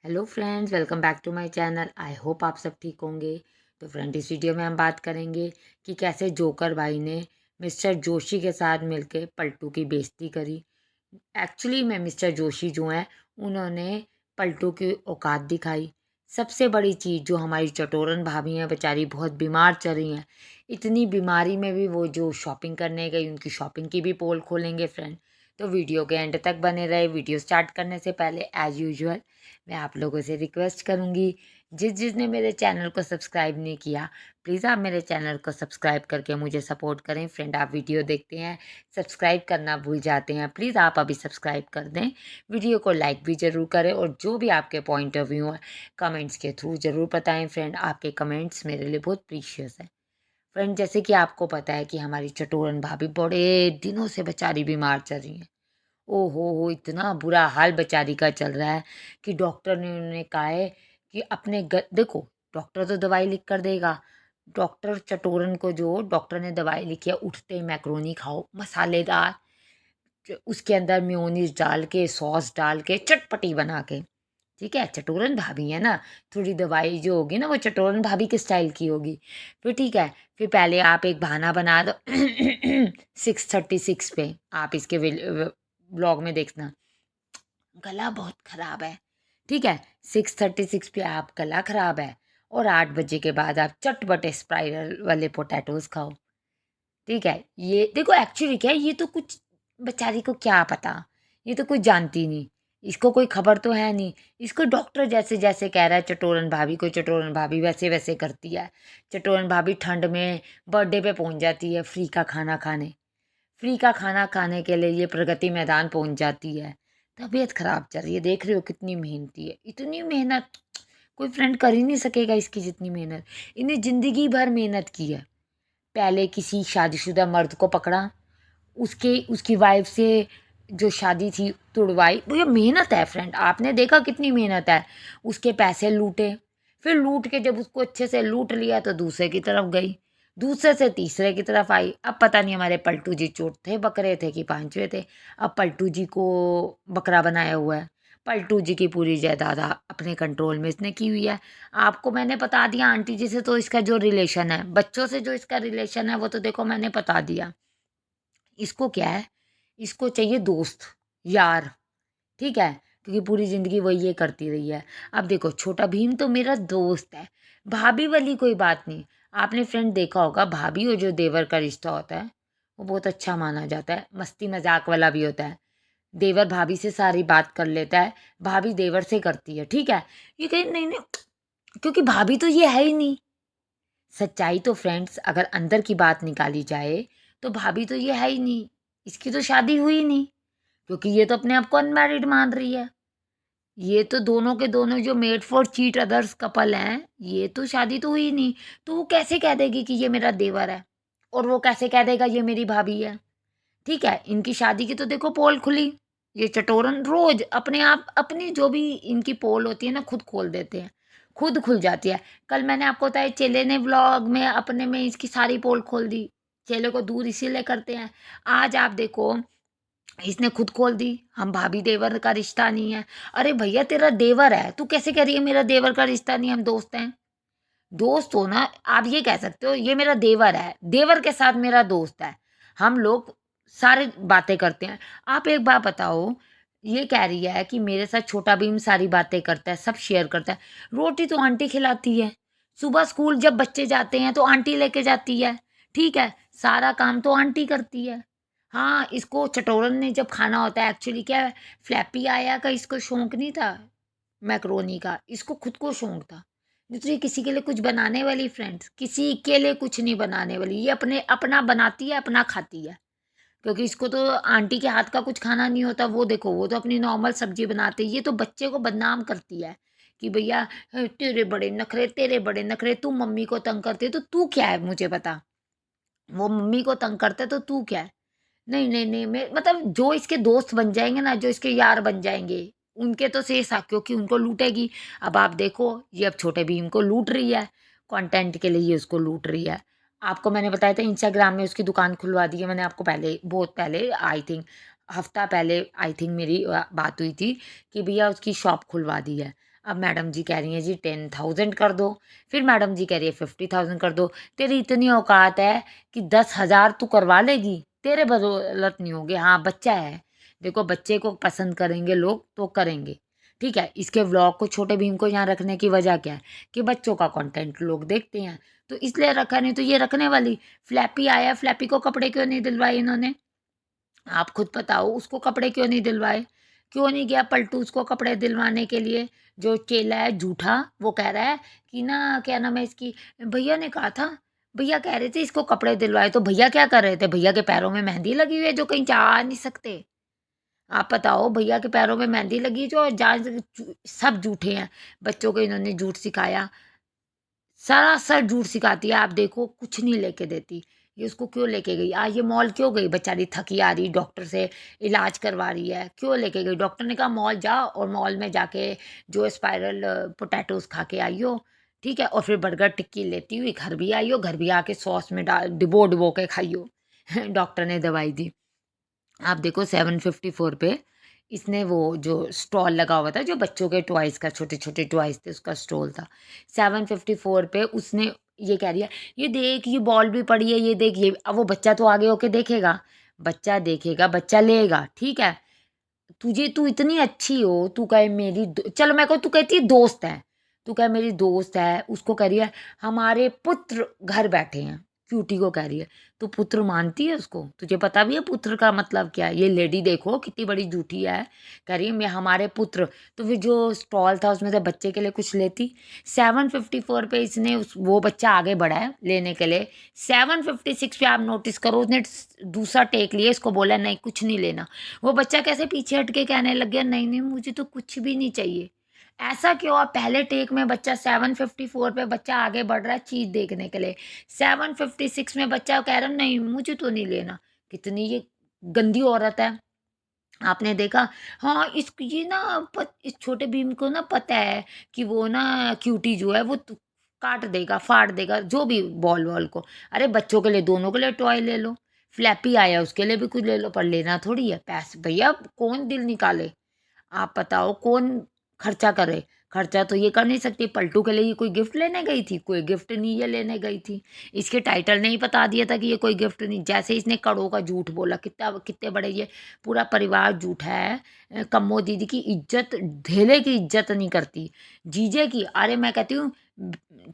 Hello friends, welcome back to my channel. I hope आप सब ठीक होंगे। तो फ्रेंड, इस वीडियो में हम बात करेंगे कि कैसे जोकर भाई ने मिस्टर जोशी के साथ मिलके पलटू की बेइज्जती करी। एक्चुअली में मिस्टर जोशी जो हैं, उन्होंने पलटू की औकात दिखाई। सबसे बड़ी चीज़, जो हमारी चटोरन भाभी हैं, बेचारी बहुत बीमार चल रही हैं। इतनी बीमारी में भी वो जो शॉपिंग करने गई, उनकी शॉपिंग की भी पोल खोलेंगे फ्रेंड। तो वीडियो के एंड तक बने रहे। वीडियो स्टार्ट करने से पहले एज़ यूजुअल मैं आप लोगों से रिक्वेस्ट करूँगी, जिसने मेरे चैनल को सब्सक्राइब नहीं किया, प्लीज़ आप मेरे चैनल को सब्सक्राइब करके मुझे सपोर्ट करें। फ्रेंड, आप वीडियो देखते हैं, सब्सक्राइब करना भूल जाते हैं, प्लीज़ आप अभी सब्सक्राइब कर दें। वीडियो को लाइक भी ज़रूर करें और जो भी आपके पॉइंट ऑफ व्यू है, कमेंट्स के थ्रू ज़रूर बताएं। फ्रेंड, आपके कमेंट्स मेरे लिए बहुत प्रीशियस है। फ्रेंड, जैसे कि आपको पता है कि हमारी चटोरन भाभी बड़े दिनों से बेचारी बीमार चल रही हैं। ओहो हो! इतना बुरा हाल बेचारी का चल रहा है कि डॉक्टर ने उन्हें कहा है कि अपने देखो, डॉक्टर तो दवाई लिख कर देगा। डॉक्टर चटोरन को जो डॉक्टर ने दवाई लिखी है, उठते ही मैक्रोनी खाओ मसालेदार, उसके अंदर मेयोनीज डाल के, सॉस डाल के, चटपटी बना के। ठीक है, चटोरन भाभी है ना, थोड़ी दवाई जो होगी ना, वो चटोरन भाभी के स्टाइल की होगी। फिर ठीक है, फिर पहले आप एक बहाना बना दो 6:36 पे आप इसके ब्लॉग में देखना, गला बहुत खराब है। ठीक है, 6:36 पे आप गला खराब है और 8 बजे के बाद आप चटपटे स्पाइरल वाले पोटैटोज खाओ। ठीक है, ये देखो, एक्चुअली क्या है, ये तो कुछ बेचारी को क्या पता, ये तो कुछ जानती नहीं, इसको कोई खबर तो है नहीं। इसको डॉक्टर जैसे जैसे कह रहा है चटोरन भाभी को, चटोरन भाभी वैसे वैसे करती है। चटोरन भाभी ठंड में बर्थडे पे पहुंच जाती है फ्री का खाना खाने, फ्री का खाना खाने के लिए ये प्रगति मैदान पहुंच जाती है। तबीयत खराब चल रही है, देख रहे हो कितनी मेहनती है, इतनी मेहनत कोई फ्रेंड कर ही नहीं सकेगा इसकी जितनी मेहनत। इन्हें जिंदगी भर मेहनत की है। पहले किसी शादीशुदा मर्द को पकड़ा, उसके उसकी वाइफ से जो शादी थी तुड़वाई। वो ये मेहनत है फ्रेंड, आपने देखा कितनी मेहनत है। उसके पैसे लूटे, फिर लूट के जब उसको अच्छे से लूट लिया तो दूसरे की तरफ गई, दूसरे से तीसरे की तरफ आई। अब पता नहीं हमारे पलटू जी चोट थे, बकरे थे कि पांचवे थे। अब पलटू जी को बकरा बनाया हुआ है। पलटू जी की पूरी जायदाद अपने कंट्रोल में इसने की हुई है। आपको मैंने बता दिया आंटी जी से तो इसका जो रिलेशन है, बच्चों से जो इसका रिलेशन है, वो तो देखो मैंने बता दिया। इसको क्या है, इसको चाहिए दोस्त, यार। ठीक है, क्योंकि पूरी ज़िंदगी वही ये करती रही है। अब देखो, छोटा भीम तो मेरा दोस्त है, भाभी वाली कोई बात नहीं। आपने फ्रेंड देखा होगा, भाभी और जो देवर का रिश्ता होता है, वो बहुत अच्छा माना जाता है, मस्ती मजाक वाला भी होता है। देवर भाभी से सारी बात कर लेता है, भाभी देवर से करती है। ठीक है, ये कहीं नहीं नहीं, क्योंकि भाभी तो ये है ही नहीं। सच्चाई तो फ्रेंड्स, अगर अंदर की बात निकाली जाए, तो भाभी तो ये है ही नहीं, इसकी तो शादी हुई नहीं, क्योंकि ये तो अपने आप को अनमैरिड मान रही है। ये तो दोनों के दोनों जो made for cheat others couple हैं, ये तो शादी तो हुई नहीं। तो वो कैसे कह देगी कि ये मेरा देवर है, और वो कैसे कह देगा ये मेरी भाभी है। ठीक है, इनकी शादी की तो देखो पोल खुली। ये चटोरन रोज अपने आप अपनी जो भी इनकी पोल होती है ना, खुद खोल देते हैं, खुद खुल जाती है। कल मैंने आपको बताया, चेले ने व्लॉग में अपने में इसकी सारी पोल खोल दी। चेले को दूर इसीलिए करते हैं। आज आप देखो, इसने खुद खोल दी, हम भाभी देवर का रिश्ता नहीं है। अरे भैया, तेरा देवर है, तू कैसे कह रही है मेरा देवर का रिश्ता नहीं, हम दोस्त हैं। दोस्त हो ना, आप ये कह सकते हो ये मेरा देवर है, देवर के साथ मेरा दोस्त है, हम लोग सारे बातें करते हैं। आप एक बात बताओ, ये कह रही है कि मेरे साथ छोटा भीम सारी बातें करता है, सब शेयर करता है। रोटी तो आंटी खिलाती है, सुबह स्कूल जब बच्चे जाते हैं तो आंटी लेके जाती है। ठीक है, सारा काम तो आंटी करती है। हाँ, इसको चटोरन ने जब खाना होता है, एक्चुअली क्या है, फ्लैपी आया का इसको शौक नहीं था मैक्रोनी का, इसको खुद को शौक था। नहीं तो ये किसी के लिए कुछ बनाने वाली, फ्रेंड्स, किसी के लिए कुछ नहीं बनाने वाली। ये अपने अपना बनाती है, अपना खाती है, क्योंकि इसको तो आंटी के हाथ का कुछ खाना नहीं होता। वो देखो, वो तो अपनी नॉर्मल सब्जी बनाते हैं। ये तो बच्चे को बदनाम करती है कि भैया, तेरे बड़े नखरे, तेरे बड़े नखरे, तू मम्मी को तंग करती है तो तू क्या है मुझे बता। वो मम्मी को तंग करता है तो तू क्या है। नहीं नहीं नहीं, मैं मतलब जो इसके दोस्त बन जाएंगे ना, जो इसके यार बन जाएंगे, उनके तो शेष आ, क्योंकि उनको लूटेगी। अब आप देखो, ये अब छोटे भीम को लूट रही है, कंटेंट के लिए ये उसको लूट रही है। आपको मैंने बताया था, इंस्टाग्राम में उसकी दुकान खुलवा दी है। मैंने आपको पहले, बहुत पहले, आई थिंक हफ्ता पहले, आई थिंक मेरी बात हुई थी कि भैया उसकी शॉप खुलवा दी है। अब मैडम जी कह रही हैं जी 10,000 कर दो, फिर मैडम जी कह रही है 50,000 कर दो। तेरी इतनी औकात है कि 10,000 तू करवा लेगी, तेरे बदौलत नहीं होगी। हाँ बच्चा है, देखो बच्चे को पसंद करेंगे लोग तो करेंगे, ठीक है। इसके व्लॉग को छोटे भीम को यहाँ रखने की वजह क्या है कि बच्चों का कंटेंट लोग देखते हैं, तो इसलिए रखा। नहीं तो ये रखने वाली। फ्लैपी आया, फ्लैपी को कपड़े क्यों नहीं दिलवाए इन्होंने? आप खुद बताओ, उसको कपड़े क्यों नहीं दिलवाए? क्यों नहीं गया पलटू उसको कपड़े दिलवाने के लिए? जो चेला है झूठा, वो कह रहा है कि ना क्या नाम है इसकी, भैया ने कहा था, भैया कह रहे थे इसको कपड़े दिलवाए। तो भैया क्या कर रहे थे? भैया के पैरों में मेहंदी लगी हुई है जो कहीं जा नहीं सकते। आप बताओ, भैया के पैरों में मेहंदी लगी जो जा, सब झूठे हैं। बच्चों को इन्होंने झूठ सिखाया, सरासर झूठ सिखाती है। आप देखो कुछ नहीं लेके देती। ये उसको क्यों लेके गई? ये मॉल क्यों गई? बेचारी थकी आ रही, डॉक्टर से इलाज करवा रही है, क्यों लेके गई? डॉक्टर ने कहा मॉल जाओ और मॉल में जाके जो स्पाइरल पोटैटोज खा के आई हो, ठीक है, और फिर बर्गर टिक्की लेती हुई घर भी आई हो, घर भी आके सॉस में डाल डिबो डिबो के खाई हो। डॉक्टर ने दवाई दी। आप देखो 754 पे इसने वो जो स्टॉल लगा हुआ था जो बच्चों के टॉयज का, छोटे छोटे टॉयज थे, उसका स्टॉल था। 754 पे उसने ये कह रही है, ये देख ये बॉल भी पड़ी है, ये देख ये। अब वो बच्चा तो आगे होके देखेगा, बच्चा देखेगा, बच्चा लेगा, ठीक है। तुझे, तू इतनी अच्छी हो, तू कहे मेरी चलो मेरे को तू कहती है दोस्त है, तू कहे मेरी दोस्त है, उसको कह रही है हमारे पुत्र घर बैठे हैं, क्यूटी को कह रही है। तो पुत्र मानती है उसको? तुझे पता भी है पुत्र का मतलब क्या है? ये लेडी देखो कितनी बड़ी झूठी है, कह रही है मैं हमारे पुत्र। तो फिर जो स्टॉल था उसमें से बच्चे के लिए कुछ लेती। 754 पे इसने वो बच्चा आगे बढ़ा है लेने के लिए। 756 पे आप नोटिस करो, उसने दूसरा टेक लिया, इसको बोला नहीं कुछ नहीं लेना। वो बच्चा कैसे पीछे हट के कहने लग गया नहीं नहीं मुझे तो कुछ भी नहीं चाहिए। ऐसा क्यों? आप पहले टेक में बच्चा 754 पे बच्चा आगे बढ़ रहा है चीज देखने के लिए, 756 में बच्चा कह रहा नहीं मुझे तो नहीं लेना। कितनी ये गंदी औरत है। आपने देखा? हाँ इस ये ना इस छोटे भीम को ना पता है कि वो ना क्यूटी जो है वो काट देगा, फाड़ देगा जो भी बॉल वॉल को। अरे बच्चों के लिए, दोनों के लिए टॉय ले लो। फ्लैपी आया उसके लिए भी कुछ ले लो, पर लेना थोड़ी है पैसे। भैया कौन दिल निकाले? आप बताओ कौन खर्चा करे? खर्चा तो ये कर नहीं सकती। पलटू के लिए ये कोई गिफ्ट लेने गई थी? कोई गिफ्ट नहीं ये लेने गई थी। इसके टाइटल ने ही बता दिया था कि ये कोई गिफ्ट नहीं। जैसे इसने कड़ों का झूठ बोला, कितना कितने बड़े ये पूरा परिवार झूठा है। कम्मो दीदी की इज्जत, धेले की इज्जत नहीं करती, जीजे की। अरे मैं कहती हूँ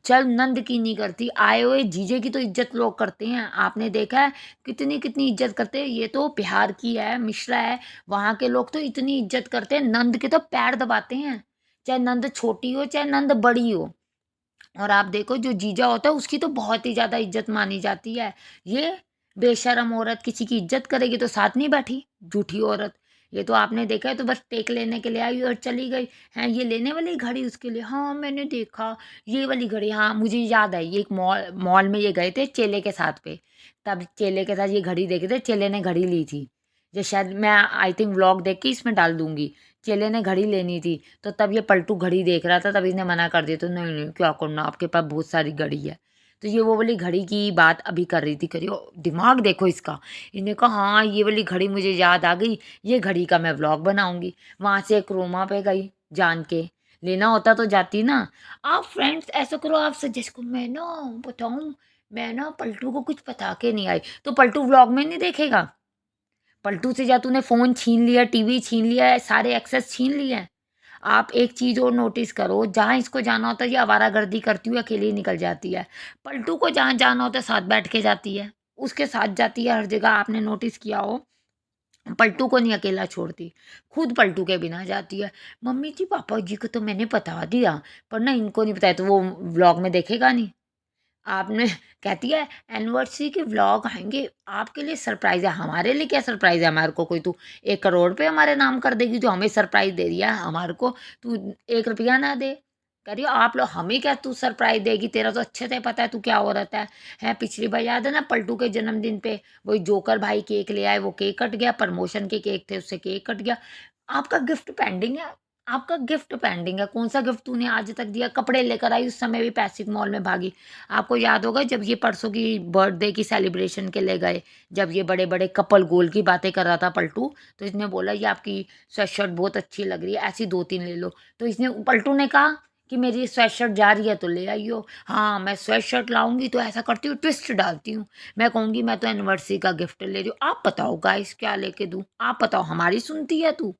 चल नंद की नहीं करती, आए हुए जीजे की तो इज्जत लोग करते हैं। आपने देखा है कितनी कितनी इज्जत करते हैं। ये तो बिहार की है, मिश्रा है, वहाँ के लोग तो इतनी इज्जत करते हैं, नंद के तो पैर दबाते हैं, चाहे नंद छोटी हो चाहे नंद बड़ी हो। और आप देखो जो जीजा होता है उसकी तो बहुत ही ज़्यादा इज्जत मानी जाती है। ये बेशरम औरत किसी की इज्जत करेगी तो साथ नहीं बैठी, झूठी औरत। ये तो आपने देखा है, तो बस टेक लेने के लिए आई और चली गई। हैं ये लेने वाली घड़ी उसके लिए? हाँ मैंने देखा ये वाली घड़ी, हाँ मुझे याद है, ये एक मॉल मॉल में ये गए थे चेले के साथ पे, तब चेले के साथ ये घड़ी देखे थे, चेले ने घड़ी ली थी। ये शायद मैं आई थिंक व्लॉग देख के इसमें डाल दूंगी। चेले ने घड़ी लेनी थी तो तब ये पलटू घड़ी देख रहा था, तब इसने मना कर दिया। तो नहीं नहीं क्या करना, आपके पास बहुत सारी घड़ी है। तो ये वो वाली घड़ी की बात अभी कर रही थी, करियो दिमाग देखो इसका। इन्हें कहा हाँ ये वाली घड़ी मुझे याद आ गई, ये घड़ी का मैं व्लॉग बनाऊंगी। वहां से एक क्रोमा पे गई, जान के लेना होता तो जाती ना। आप फ्रेंड्स ऐसा करो, आप सजेस्ट करो, मैं ना बताऊं, मैं ना पलटू को कुछ बता के नहीं आई, तो पलटू व्लॉग में नहीं देखेगा? पलटू से जा तूने फ़ोन छीन लिया, टीवी छीन लिया है, सारे एक्सेस छीन लिए हैं। आप एक चीज़ और नोटिस करो, जहाँ इसको जाना होता है ये आवारागर्दी करती हुई अकेली निकल जाती है। पलटू को जहाँ जाना होता है साथ बैठ के जाती है, उसके साथ जाती है हर जगह। आपने नोटिस किया हो, पलटू को नहीं अकेला छोड़ती, खुद पलटू के बिना जाती है। मम्मी जी पापा जी को तो मैंने बता दिया, पर ना इनको नहीं बताया, तो वो व्लॉग में देखेगा नहीं। आपने कहती है एनिवर्सरी के व्लॉग आएंगे, आपके लिए सरप्राइज़ है। हमारे लिए क्या सरप्राइज़ है? हमारे को कोई तू 1 करोड़ पे हमारे नाम कर देगी जो हमें सरप्राइज़ दे रही है? हमारे को तू 1 रुपया ना दे। कह रही हो आप लोग हमें क्या तू सरप्राइज़ देगी? तेरा तो अच्छे से पता है तू क्या औरत है। पिछली बार याद है ना पलटू के जन्मदिन पे वही जोकर भाई केक ले आए, वो केक कट गया, प्रमोशन के केक थे उससे केक कट गया। आपका गिफ्ट पेंडिंग है, आपका गिफ्ट पेंडिंग है। कौन सा गिफ्ट तूने आज तक दिया? कपड़े लेकर आई, उस समय भी पैसिक मॉल में भागी। आपको याद होगा जब ये परसों की बर्थडे की सेलिब्रेशन के लिए गए, जब ये बड़े बड़े कपल गोल की बातें कर रहा था पलटू, तो इसने बोला ये आपकी स्वेट शर्ट बहुत अच्छी लग रही है, ऐसी 2-3 ले लो। तो इसने, पलटू ने कहा कि मेरी स्वेट शर्ट जा रही है तो ले आइयो। हाँ, मैं स्वेट शर्ट लाऊंगी तो ऐसा करती हूँ, ट्विस्ट डालती हूँ। मैं कहूँगी मैं तो एनिवर्सरी का गिफ्ट ले रही हूँ, आप बताओ गाइस क्या लेके दूँ? आप बताओ, हमारी सुनती है तू?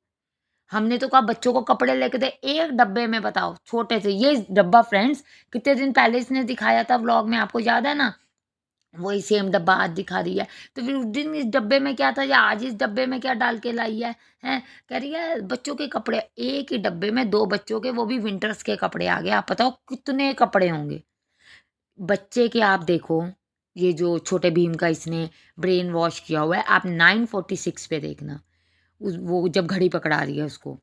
हमने तो कहा बच्चों को कपड़े लेके दे, एक डब्बे में, बताओ, छोटे से। ये डब्बा फ्रेंड्स कितने दिन पहले इसने दिखाया था व्लॉग में, आपको याद है ना? वही सेम डब्बा आज दिखा रही है। तो फिर उस दिन इस डब्बे में क्या था या आज इस डब्बे में क्या डाल के लाई है? हैं? कह रही है बच्चों के कपड़े। एक ही डब्बे में 2 बच्चों के, वो भी विंटर्स के कपड़े आ गए। आप बताओ कितने कपड़े होंगे बच्चे के? आप देखो, ये जो छोटे भीम का इसने ब्रेन वॉश किया हुआ है, आप 9:46 पे देखना। उस वो जब घड़ी पकड़ा रही है उसको,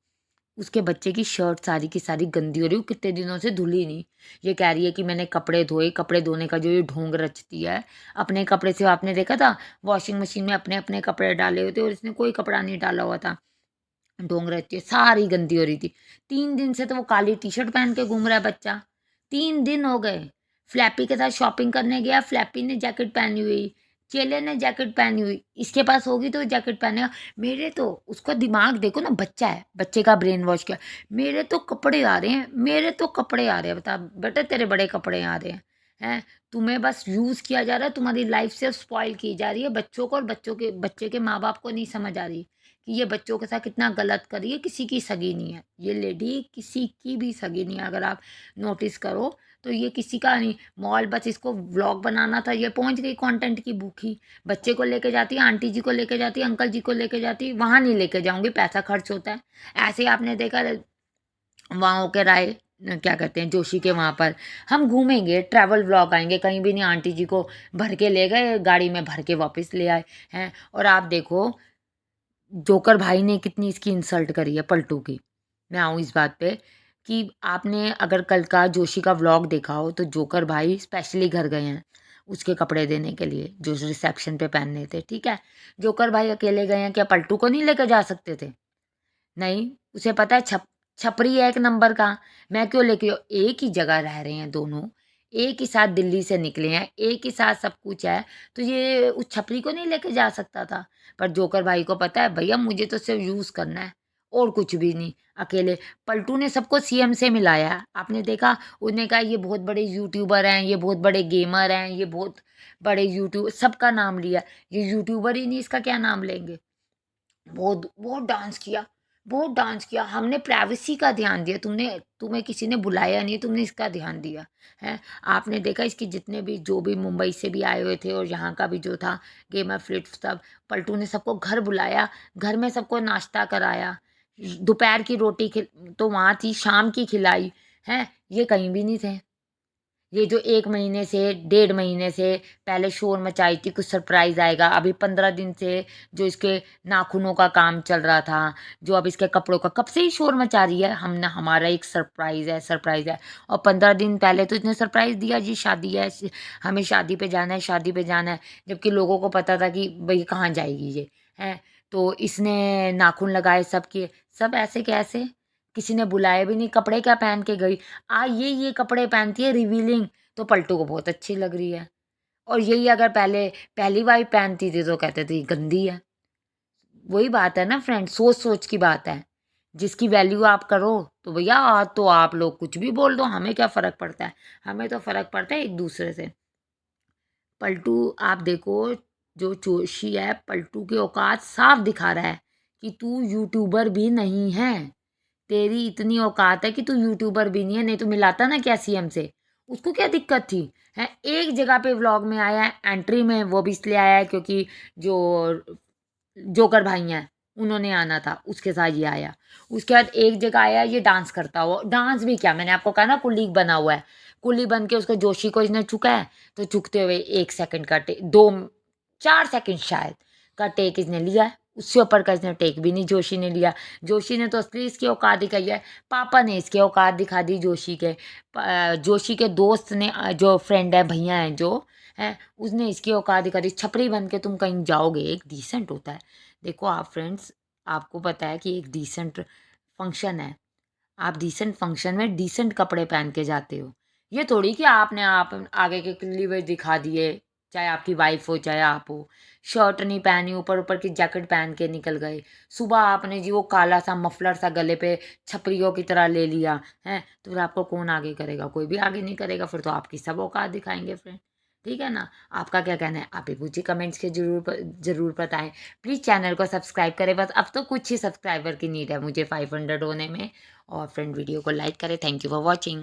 उसके बच्चे की शर्ट सारी की सारी गंदी हो रही है, वो कितने दिनों से धुली नहीं। ये कह रही है कि मैंने कपड़े धोए। कपड़े धोने का जो ये ढोंग रचती है, अपने कपड़े से, आपने देखा था वॉशिंग मशीन में अपने अपने कपड़े डाले होते और इसने कोई कपड़ा नहीं डाला हुआ था। ढोंग रचती है, सारी गंदी हो रही थी। 3 दिन से तो वो काली टी शर्ट पहन के घूम रहा है बच्चा। 3 दिन हो गए। फ्लैपी के साथ शॉपिंग करने गया, फ्लैपी ने जैकेट पहनी हुई, चेले ने जैकेट पहनी हुई। इसके पास होगी तो जैकेट पहनेगा। मेरे तो, उसका दिमाग देखो ना, बच्चा है, बच्चे का ब्रेन वॉश किया। मेरे तो कपड़े आ रहे हैं, मेरे तो कपड़े आ रहे हैं। बता बेटा, तेरे बड़े कपड़े आ रहे हैं। हैं? तुम्हें बस यूज़ किया जा रहा है, तुम्हारी लाइफ से स्पॉइल की जा रही है बच्चों को, और बच्चों के, बच्चे के माँ बाप को नहीं समझ आ रही कि ये बच्चों के साथ कितना गलत कर रही है। किसी की सगी नहीं है ये लेडी, किसी की भी सगी नहीं है। अगर आप नोटिस करो तो ये किसी का नहीं। मॉल बस इसको व्लॉग बनाना था, ये पहुंच गई कंटेंट की भूखी। बच्चे को लेके जाती है, आंटी जी को लेके जाती है, अंकल जी को लेके जाती है। वहाँ नहीं लेके जाऊंगी, पैसा खर्च होता है। ऐसे ही आपने देखा वहाँ होके राय, क्या कहते हैं, जोशी के वहाँ पर हम घूमेंगे, ट्रैवल व्लॉग आएंगे, कहीं भी नहीं। आंटी जी को भर के ले गए, गाड़ी में भर के वापस ले आए हैं। और आप देखो जोकर भाई ने कितनी इसकी इंसल्ट करी है पलटू की। मैं आऊँ इस बात पे कि आपने अगर कल का जोशी का व्लॉग देखा हो तो जोकर भाई स्पेशली घर गए हैं उसके कपड़े देने के लिए जो रिसेप्शन पे पहनने थे, ठीक है? जोकर भाई अकेले गए हैं, क्या पलटू को नहीं लेकर जा सकते थे? नहीं, उसे पता है छपरी है एक नंबर का। मैं क्यों लेके जाऊँ? एक ही जगह रह रहे हैं दोनों, एक ही साथ दिल्ली से निकले हैं, एक ही साथ सब कुछ है, तो ये उस छपरी को नहीं लेके जा सकता था? पर जोकर भाई को पता है भैया मुझे तो सिर्फ यूज़ करना है और कुछ भी नहीं। अकेले पलटू ने सबको सीएम से मिलाया है। आपने देखा, उसने कहा ये बहुत बड़े यूट्यूबर हैं, ये बहुत बड़े गेमर हैं, ये बहुत बड़े यूट्यूब, सबका नाम लिया। ये यूट्यूबर ही नहीं, इसका क्या नाम लेंगे? बहुत बहुत डांस किया, बहुत डांस किया। हमने प्राइवेसी का ध्यान दिया, तुमने, तुम्हें किसी ने बुलाया नहीं, तुमने इसका ध्यान दिया है। आपने देखा इसके जितने भी, जो भी मुंबई से भी आए हुए थे और यहाँ का भी जो था गेमर फ्लिट सब, पलटू ने सबको घर बुलाया, घर में सबको नाश्ता कराया। दोपहर की रोटी तो वहाँ थी, शाम की खिलाई है, ये कहीं भी नहीं थे। ये जो 1 महीने से, 1.5 महीने से पहले शोर मचाई थी कुछ सरप्राइज़ आएगा, अभी 15 दिन से जो इसके नाखूनों का काम चल रहा था, जो अब इसके कपड़ों का, कब से ही शोर मचा रही है हमने, हमारा एक सरप्राइज़ है, सरप्राइज़ है। और 15 दिन पहले तो इसने सरप्राइज़ दिया जी शादी है, हमें शादी पे जाना है, शादी पे जाना है। जबकि लोगों को पता था कि भई कहाँ जाएगी ये, हैं? तो इसने नाखून लगाए सब किए, सब ऐसे कैसे? किसी ने बुलाया भी नहीं, कपड़े क्या पहन के गई? ये कपड़े पहनती है रिवीलिंग, तो पलटू को बहुत अच्छी लग रही है। और यही अगर पहले पहली बार पहनती थी तो कहते थे ये गंदी है। वही बात है ना फ्रेंड, सोच सोच की बात है। जिसकी वैल्यू आप करो तो भैया तो आप लोग कुछ भी बोल दो, हमें क्या फ़र्क पड़ता है? हमें तो फ़र्क पड़ता है एक दूसरे से। पलटू, आप देखो, जो जोशी है पलटू की औकात साफ दिखा रहा है कि तू यूट्यूबर भी नहीं है। तेरी इतनी औकात है कि तू यूट्यूबर भी नहीं है, नहीं तो मिलाता ना क्या सीएम से? उसको क्या दिक्कत थी? है, एक जगह पे व्लॉग में आया है, एंट्री में, वो भी इसलिए आया है क्योंकि जो जोकर भाई हैं उन्होंने आना था, उसके साथ ये आया। उसके बाद एक जगह आया ये डांस करता हुआ, डांस भी क्या, मैंने आपको कहा ना कुलीग बना हुआ है, कुली बन के उसको जोशी को इसने चुका है, तो चुकते हुए 1 सेकंड का टेक, 2-4 सेकंड शायद का टेक इसने लिया है, उससे ऊपर का इसने टेक भी नहीं जोशी ने लिया। जोशी ने तो असली इसकी औकात दिखाई है, पापा ने इसकी औकात दिखा दी जोशी के। जोशी के दोस्त ने, जो फ्रेंड है, भैया हैं जो, है, उसने इसकी औकात दिखा दी। छपरी बन के तुम कहीं जाओगे, एक डिसेंट होता है। देखो आप फ्रेंड्स, आपको पता है कि एक डिसेंट फंक्शन है, आप डिसेंट फंक्शन में डिसेंट कपड़े पहन के जाते हो। ये थोड़ी कि आपने आप आगे के क्लीवेज दिखा दिए, चाहे आपकी वाइफ हो चाहे आप हो। शर्ट नहीं पहनी, ऊपर ऊपर की जैकेट पहन के निकल गए। सुबह आपने जी वो काला सा मफलर सा गले पे छपरियों की तरह ले लिया है, तो फिर आपको कौन आगे करेगा? कोई भी आगे नहीं करेगा, फिर तो आपकी सब औकात दिखाएंगे फ्रेंड। ठीक है ना? आपका क्या कहना है? आप भी मुझे कमेंट्स के जरूर बताएं। प्लीज़ चैनल को सब्सक्राइब करें। बस अब तो कुछ ही सब्सक्राइबर की नीड है मुझे 500 होने में। और फ्रेंड वीडियो को लाइक करें। Thank you for watching.